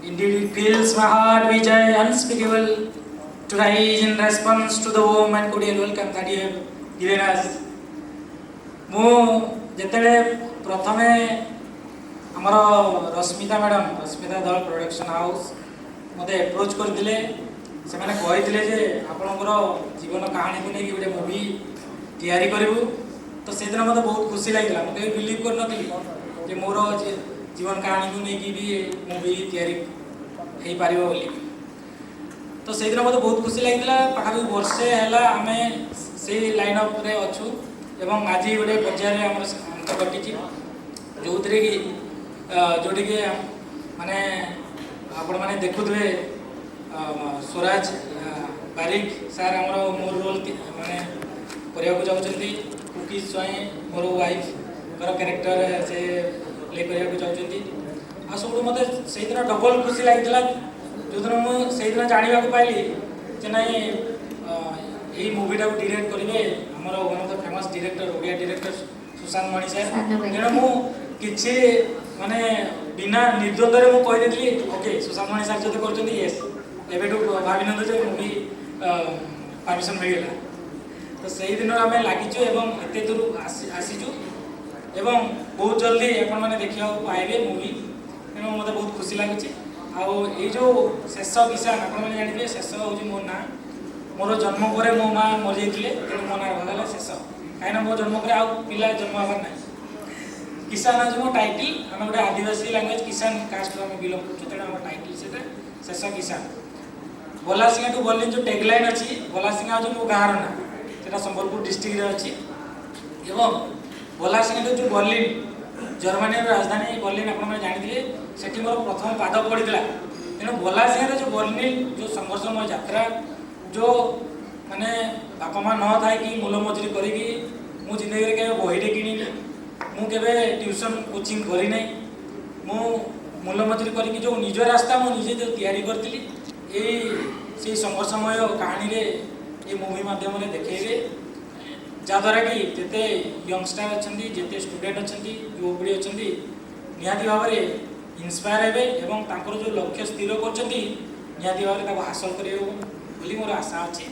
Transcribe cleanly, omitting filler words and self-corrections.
Indeed, it fills my heart with joy unspeakable to rise in response to the warm and cordial welcome that you have given us. ମୁଁ ଯେତେବେଳେ ପ୍ରଥମେ ଆମର Rashmita madam Rashmita ଦଳ ପ୍ରୋଡକ୍ସନ୍ house ମୋତେ approach କରିଥିଲେ। ସେମାନେ କହିଥିଲେ ଯେ ଆପଣଙ୍କର ଜୀବନ କାହାଣୀକୁ ନେଇକି ଗୋଟେ ମୁଭି ତିଆରି କରିବୁ। ତ ସେଦିନ ମୋତେ ବହୁତ ଖୁସି ଲାଗିଲା। ମୁଁ କେବେ ବିଲିଭ୍ କରିନଥିଲି ଯେ ମୋର ଜୀବନ କାହାଣୀକୁ ନେଇକି ବି ମୁଭି ତିଆରି ହେଇପାରିବ ବୋଲି। ତ ସେଇଦିନ ମୋତେ ବହୁତ ଖୁସି ଲାଗିଥିଲା। ପାଖାପାଖି ବର୍ଷେ ହେଲା ଆମେ ସେଇ ଲାଇନ୍ ଅପ୍ରେ ଅଛୁ ଏବଂ ଆଜି ଗୋଟେ ପର୍ଯ୍ୟାୟରେ ଆମର ଅନ୍ତ ଘଟିଛି ଯେଉଁଠିକି ମାନେ ଆପଣମାନେ ଦେଖୁଥିବେ ସ୍ୱରାଜ ବାରିକ ସାର୍ ଆମର ମୋର ରୋଲ୍ ମାନେ କରିବାକୁ ଯାଉଛନ୍ତି। କୁକି ସ୍ୱାଇଁ ମୋର ୱାଇଫ୍ଙ୍କର କ୍ୟାରେକ୍ଟର ସେ ପ୍ଲେ କରିବାକୁ ଯାଉଛନ୍ତି। ଆଉ ସବୁଠୁ ମୋତେ ସେଇଦିନ ଡବଲ୍ ଖୁସି ଲାଗିଥିଲା ଯେଉଁଦିନ ମୁଁ ସେଇଦିନ ଜାଣିବାକୁ ପାଇଲି ଯେ ନାଇଁ ଏଇ ମୁଭିଟାକୁ ଡିରେକ୍ଟ କରିବେ ଆମର one of the famous director Odia director Sushant Mani sir. ତେଣୁ ମୁଁ କିଛି ମାନେ ବିନା ନିର୍ଦ୍ୱନ୍ଦରେ ମୁଁ କହିଦେଇଥିଲି ଓକେ ସୁଶାନ୍ତ ମଣି ସାର୍ ଯଦି କରୁଛନ୍ତି ୟେସ୍ ଏବେଠୁ ଭାବିନିଅନ୍ତୁ ଯେ ମୁଭି ପରମିଶନ୍ ମିଳିଗଲା। ତ ସେଇଦିନ ଆମେ ଲାଗିଛୁ ଏବଂ ଏତେ ଦୂର ଆସିଛୁ ଏବଂ ବହୁତ ଜଲ୍ଦି ଆପଣମାନେ ଦେଖିବାକୁ ପାଇବେ ମୁଭି। ତେଣୁ ମୋତେ ବହୁତ ଖୁସି ଲାଗୁଛି। ଆଉ ଏଇ ଯେଉଁ ଶେଷ କିଷାନ ଆପଣମାନେ ଜାଣିଥିବେ ଶେଷ ହେଉଛି ମୋ ନାଁ। ମୋର ଜନ୍ମ ପରେ ମୋ ମାଆ ମରିଯାଇଥିଲେ ତେଣୁ ମୋ ନାଁ ରଖାଗଲା ଶେଷ। କାହିଁକିନା ମୋ ଜନ୍ମ ପରେ ଆଉ ପିଲା ଜନ୍ମ ହେବାର ନାହିଁ। କିଷାନ ହେଉଛି ମୋ ଟାଇଟିଲ୍। ଆମେ ଗୋଟେ ଆଦିବାସୀ ଲାଙ୍ଗୁଏଜ୍ କିଷାନ କାଷ୍ଟରୁ ଆମେ ବିଲଙ୍ଗ କରୁଛୁ। ତେଣୁ ଆମ ଟାଇଟିଲ୍ ସେଇଟା ଶେଷ କିଷାନ। ବଲାସିଂହା ଟୁ ବର୍ଲିନ୍ ଯେଉଁ ଟେଗଲାଇନ୍ ଅଛି ବଲାସିଂହା ହେଉଛି ମୋ ଗାଁର ନାଁ। ସେଇଟା ସମ୍ବଲପୁର ଡିଷ୍ଟ୍ରିକ୍ଟରେ ଅଛି। ଏବଂ ବଲାସିଂହା ଟୁ ଯେଉଁ ବର୍ଲିନ୍ ଜର୍ମାନୀର ରାଜଧାନୀ ବର୍ଲିନ୍ ଆପଣମାନେ ଜାଣିଥିଲେ ସେଠି ମୋର ପ୍ରଥମ ପାଦ ପଡ଼ିଥିଲା। ତେଣୁ ବଲାସିଂହାରେ ଯେଉଁ ବର୍ଲିନ୍ ଯେଉଁ ସଂଘର୍ଷମୟ ଯାତ୍ରା ଯେଉଁ ମାନେ ବାପା ମା' ନଥାଇକି ମୂଲ ମଜୁରୀ କରିକି ମୁଁ ଜିନ୍ଦଗିରେ କେବେ ବହିଟେ କିଣିନି। ମୁଁ କେବେ ଟ୍ୟୁସନ୍ କୋଚିଂ କରିନାହିଁ। ମୁଁ ମୂଲ ମଜୁରୀ କରିକି ଯେଉଁ ନିଜ ରାସ୍ତା ମୁଁ ନିଜେ ଯେଉଁ ତିଆରି କରିଥିଲି ସେଇ ସଂଘର୍ଷମୟ କାହାଣୀରେ ଏ ମୁଭି ମାଧ୍ୟମରେ ଦେଖେଇବେ ଯାହାଦ୍ୱାରା କି ଯେତେ ୟଙ୍ଗଷ୍ଟାର ଅଛନ୍ତି ଯେତେ ଷ୍ଟୁଡେଣ୍ଟ ଅଛନ୍ତି ଯୁବପିଢ଼ି ଅଛନ୍ତି ନିହାତି ଭାବରେ ଇନ୍ସପାୟାର ହେବେ ଏବଂ ତାଙ୍କର ଯେଉଁ ଲକ୍ଷ୍ୟ ସ୍ଥିର କରିଛନ୍ତି ନିହାତି ଭାବରେ ତାକୁ ହାସଲ କରିବେ ବୋଲି ମୋର ଆଶା ଅଛି।